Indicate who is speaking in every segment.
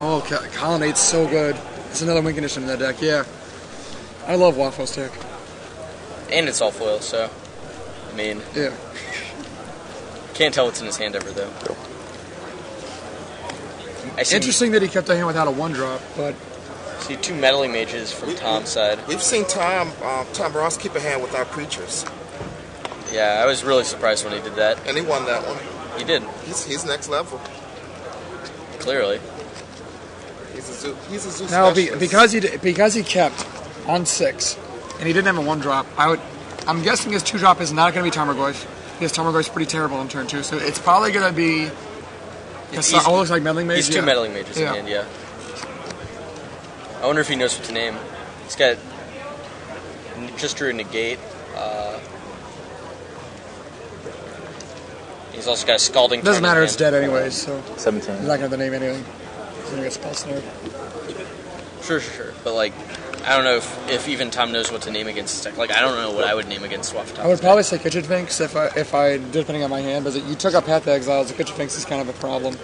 Speaker 1: Oh, Colonnade's so good. It's another win condition in that deck, yeah. I love Wafo's deck.
Speaker 2: And it's all foil, so, I mean...
Speaker 1: Yeah.
Speaker 2: Can't tell what's in his hand ever, though.
Speaker 1: Interesting that he kept the hand without a 1-drop, but...
Speaker 2: See 2 meddling mages from Tom's side.
Speaker 3: We've seen Tom Ross keep a hand without creatures.
Speaker 2: Yeah, I was really surprised when he did that.
Speaker 3: And he won that one.
Speaker 2: He did.
Speaker 3: He's next level.
Speaker 2: Clearly.
Speaker 3: He's a zoo
Speaker 1: now,
Speaker 3: specialist.
Speaker 1: because he kept on 6, and he didn't have a 1-drop, I'm guessing his 2-drop is not going to be Tarmogoyf. Because Tarmogoyf's pretty terrible in turn 2, so it's probably going to be... it looks like meddling mage.
Speaker 2: He's 2 meddling mages in the end, yeah. I wonder if he knows what to name. He's got just drew a negate. He's also got a scalding.
Speaker 1: Doesn't matter, it's dead anyways, so
Speaker 4: 17.
Speaker 1: He's not going to name anything. He's going to get spell snare.
Speaker 2: Sure. But like, I don't know if even Tom knows what to name against this deck. Like, I don't know what I would name against Wafo-Tapa.
Speaker 1: I would probably say Kitchen Finks if I depending on my hand, but you took up Path to Exile, so Kitchen Finks is kind of a problem.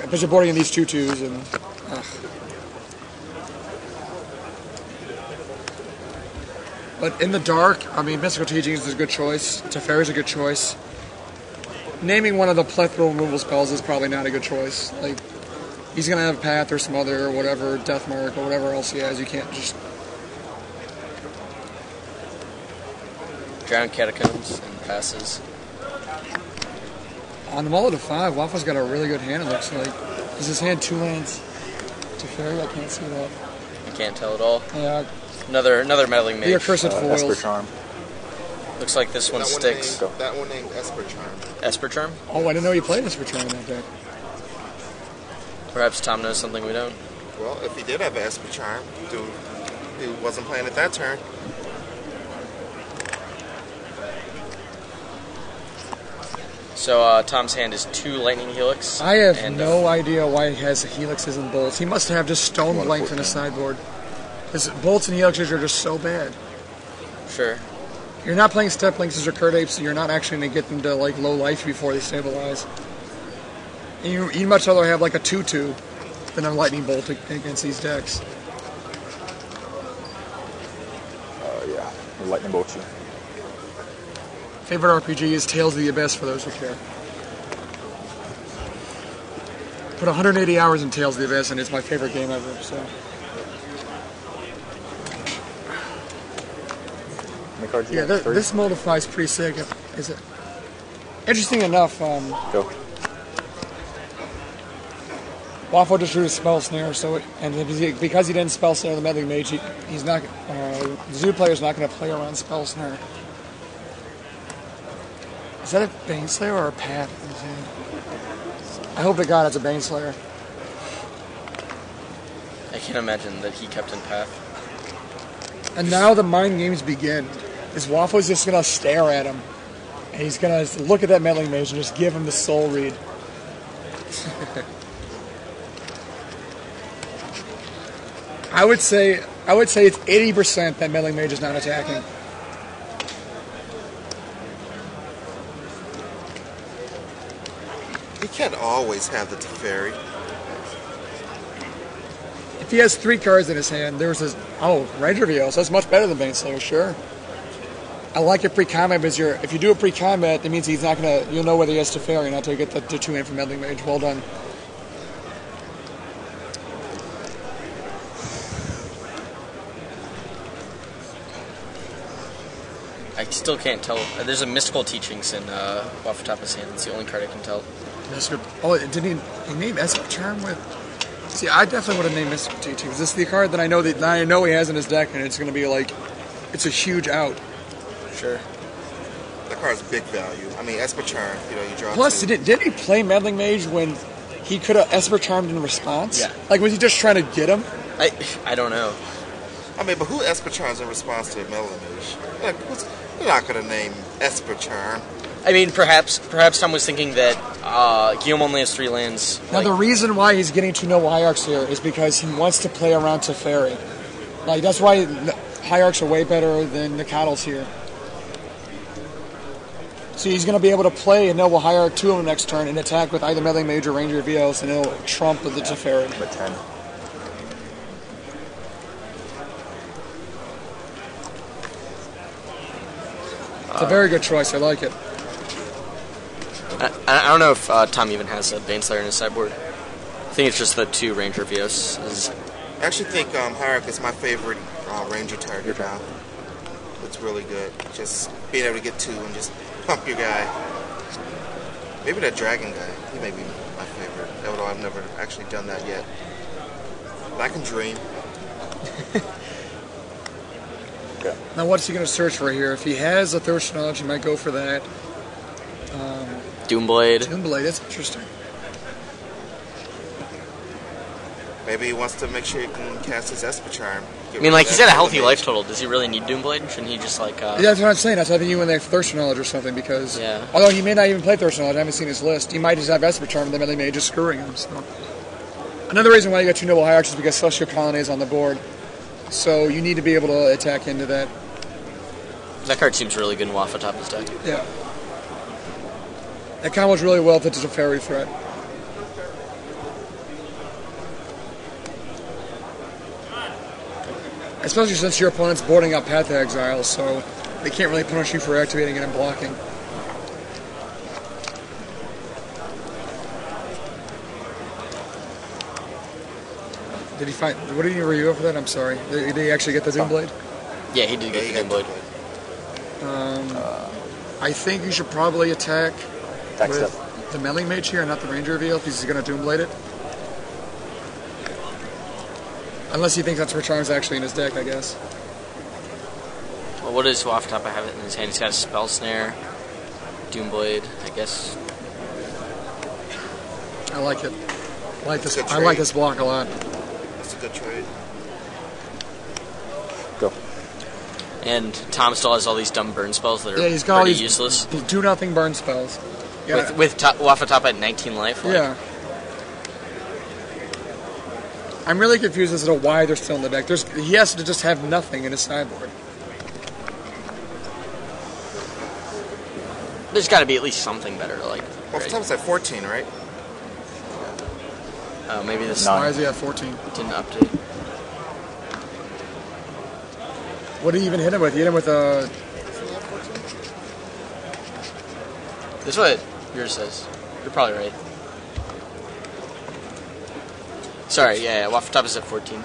Speaker 1: Because you're boarding in these 2/2s and. But in the dark, I mean, Mystical Teachings is a good choice. Teferi is a good choice. Naming one of the plethora removal spells is probably not a good choice. Like, he's going to have Path or some other, or whatever, Deathmark, or whatever else he has. You can't just...
Speaker 2: Drown Catacombs and passes.
Speaker 1: On the mullet of 5, Wafo's got a really good hand, it looks like. Does his hand 2 lands? Teferi? I can't see that.
Speaker 2: You can't tell at all.
Speaker 1: Yeah.
Speaker 2: Another meddling mage.
Speaker 1: The Accursed Foils.
Speaker 4: Esper Charm.
Speaker 2: Looks like this one sticks.
Speaker 3: That one named Esper Charm.
Speaker 2: Esper Charm?
Speaker 1: Oh, I didn't know you played Esper Charm in that deck.
Speaker 2: Perhaps Tom knows something we don't.
Speaker 3: Well, if he did have an Esper Charm, he wasn't playing it that turn.
Speaker 2: So Tom's hand is 2 Lightning Helix.
Speaker 1: I have no idea why he has Helixes and Bolts. He must have just Stone Blanks in his sideboard. Because Bolts and Helixes are just so bad.
Speaker 2: Sure.
Speaker 1: You're not playing Step Links or Curd Apes, so you're not actually going to get them to like low life before they stabilize. And you'd much rather have like a 2/2 than a Lightning Bolt against these decks.
Speaker 4: Yeah, Lightning Bolt you.
Speaker 1: Favorite RPG is Tales of the Abyss for those who care. Put 180 hours in Tales of the Abyss, and it's my favorite game ever. So. Yeah, this Moldify is pretty sick. Is it? Interesting enough,
Speaker 4: Go.
Speaker 1: Wafo just drew a spell snare, because he didn't spell snare the meddling mage, he's not. The Zoo player's not going to play around spell snare. Is that a Baneslayer or a Path? I hope to God it's a Baneslayer.
Speaker 2: I can't imagine that he kept in Path.
Speaker 1: And now the mind games begin. Is Wafo's just going to stare at him, and he's going to look at that meddling mage and just give him the soul read. I would say it's 80% that meddling mage is not attacking.
Speaker 3: He can't always have the Teferi.
Speaker 1: If he has 3 cards in his hand, there's his Range Reveal, so that's much better than Baneslayer, sure. I like it pre-combat, because if you do a pre-combat, that means he's not gonna. You'll know whether he has Teferi, not to get the 2 in from meddling mage. Well done.
Speaker 2: I still can't tell. There's a Mystical Teachings in Wafo-Tapa's hand. It's the only card I can tell.
Speaker 1: Did he name Esper Charm with? See, I definitely would have named Mystical Teachings. This is the card that I know he has in his deck, and it's going to be like, it's a huge out.
Speaker 2: Sure.
Speaker 3: That card's big value. I mean, Esper Charm, you draw.
Speaker 1: Plus, did he play Meddling Mage when he could have Esper Charmed in response?
Speaker 2: Yeah.
Speaker 1: Like, was he just trying to get him?
Speaker 2: I don't know.
Speaker 3: I mean, but who Esper Charms in response to a Meddling Mage? Like, you're not going to name Esper Charm.
Speaker 2: I mean, perhaps Tom was thinking that Guillaume only has 3 lands.
Speaker 1: Now, the reason why he's getting to know Hierarchs here is because he wants to play around Teferi. Like, that's why Hierarchs are way better than the Coddles here. So he's going to be able to play a Noble Hierarch 2 of them next turn and attack with either Meddling Mage or Ranger Vios, and it'll trump the Teferi.
Speaker 4: But 10.
Speaker 1: It's a very good choice. I like it.
Speaker 2: I don't know if Tom even has a Baneslayer in his sideboard. I think it's just the 2 Ranger Vios.
Speaker 3: I actually think Hierarch is my favorite Ranger target now. It's really good. Just being able to get 2 and just pump your guy. Maybe that Dragon guy. He may be my favorite. Although I've never actually done that yet. But I can dream.
Speaker 4: Okay.
Speaker 1: Now, what's he going to search for here? If he has a Thirst Knowledge, he might go for that.
Speaker 2: Doomblade.
Speaker 1: Doomblade, that's interesting.
Speaker 3: Maybe he wants to make sure he can cast his Esper Charm.
Speaker 2: I mean, like, he's at a healthy life total. Does he really need Doomblade? Shouldn't he just, like...
Speaker 1: Yeah, that's what I'm saying. That's why I think you went there for Thirst Knowledge or something, because...
Speaker 2: Yeah.
Speaker 1: Although he may not even play Thirst Knowledge, I haven't seen his list. He might just have Esper Charm, and then they may just screwing him. So. Another reason why you got 2 Noble Hierarchs is because Celestial Colony is on the board. So you need to be able to attack into that.
Speaker 2: That card seems really good in Wafo-Tapa's deck.
Speaker 1: Yeah. That combos really well if it's a Teferi threat. Especially since your opponent's boarding up Path to Exile, so they can't really punish you for activating it and blocking. Did he find? What did he review for that? I'm sorry. Did he actually get the Doomblade?
Speaker 2: Yeah, he did get the Doomblade.
Speaker 1: I think you should probably attack
Speaker 4: Attack
Speaker 1: with
Speaker 4: step.
Speaker 1: the Meddling Mage here, not the Ranger Reveal, if he's going to Doomblade it. Unless he thinks that's where Charm's actually in his deck, I guess.
Speaker 2: Well, what does Wafo-Tapa have in his hand? He's got a Spell Snare, Doomblade, I guess.
Speaker 1: I like it. I like this.
Speaker 3: Good
Speaker 1: I like
Speaker 3: trade.
Speaker 1: this block a lot.
Speaker 3: That's a good trade.
Speaker 4: Go.
Speaker 2: And Tom still has all these dumb burn spells that are
Speaker 1: Yeah, he's got all
Speaker 2: pretty
Speaker 1: these
Speaker 2: useless.
Speaker 1: do nothing burn spells. Yeah.
Speaker 2: With Wafo-Tapa at 19 life? Like,
Speaker 1: Yeah. I'm really confused as to why they're still in the deck. He has to just have nothing in his sideboard.
Speaker 2: There's got to be at least something better. Like,
Speaker 3: Well,
Speaker 2: right?
Speaker 3: Tom's at 14, right?
Speaker 2: Oh, maybe this
Speaker 4: Nine.
Speaker 1: Why is he at 14?
Speaker 2: didn't update.
Speaker 1: What did he even hit him with? He hit him with a...
Speaker 2: This is what yours says. You're probably right. Sorry, yeah, Wafo-Tapa's at 14.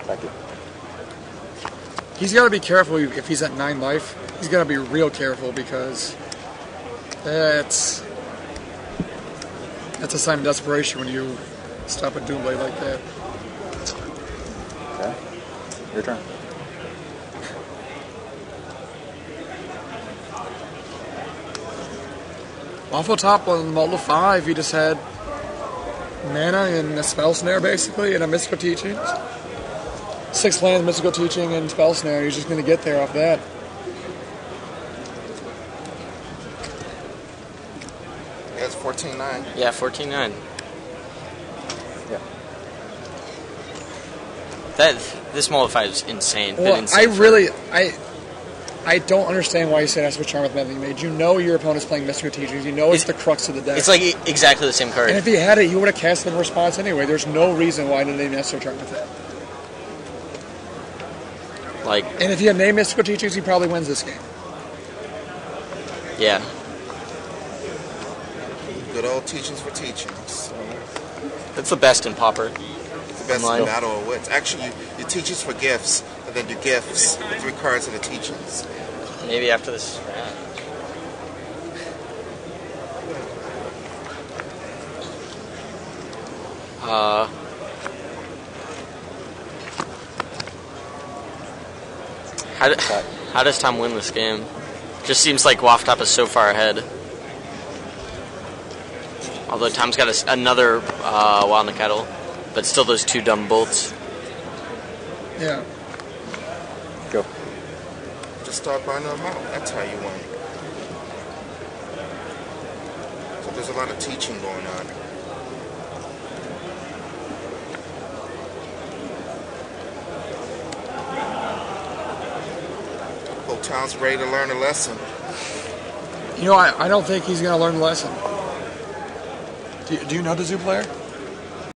Speaker 4: Thank you.
Speaker 1: He's got to be careful if he's at 9 life. He's got to be real careful because that's a sign of desperation when you stop a Doomblade like that.
Speaker 4: Okay. Your turn.
Speaker 1: Wafo-Tapa on Model 5, he just had mana and a Spell Snare basically, and a Mystical Teachings. 6 lands, Mystical Teaching, and Spell Snare. He's just going to get there off that.
Speaker 3: Yeah, it's 14-9.
Speaker 2: Yeah, 14-9.
Speaker 4: Yeah.
Speaker 2: This Mollify is insane. Been
Speaker 1: Well,
Speaker 2: insane
Speaker 1: I don't understand why you said Esper Charm with Meddling Mage. You know your opponent's playing Mystical Teachings. You know it's the crux of the deck.
Speaker 2: It's like exactly the same card.
Speaker 1: And if he had it, you would have cast it in response anyway. There's no reason why I didn't name Esper Charm with that.
Speaker 2: Like,
Speaker 1: And if he had named Mystical Teachings, he probably wins this game.
Speaker 2: yeah.
Speaker 3: Good old teachings for teachings.
Speaker 2: That's the best in Pauper.
Speaker 3: It's the best
Speaker 2: Online.
Speaker 3: in Battle of Wits. Actually, you teachings for gifts, and then do gifts. 3 cards of the teachings.
Speaker 2: Maybe after this. How does Tom win this game? Just seems like Wafo-Tapa is so far ahead. Although Tom's got another Wild in the Kettle, but still those 2 dumb bolts.
Speaker 1: Yeah.
Speaker 4: Go.
Speaker 3: Just start buying them out. That's how you win. So there's a lot of teaching going on. Child's ready to learn a lesson.
Speaker 1: You know, I don't think he's going to learn the lesson. Do you know the zoo player?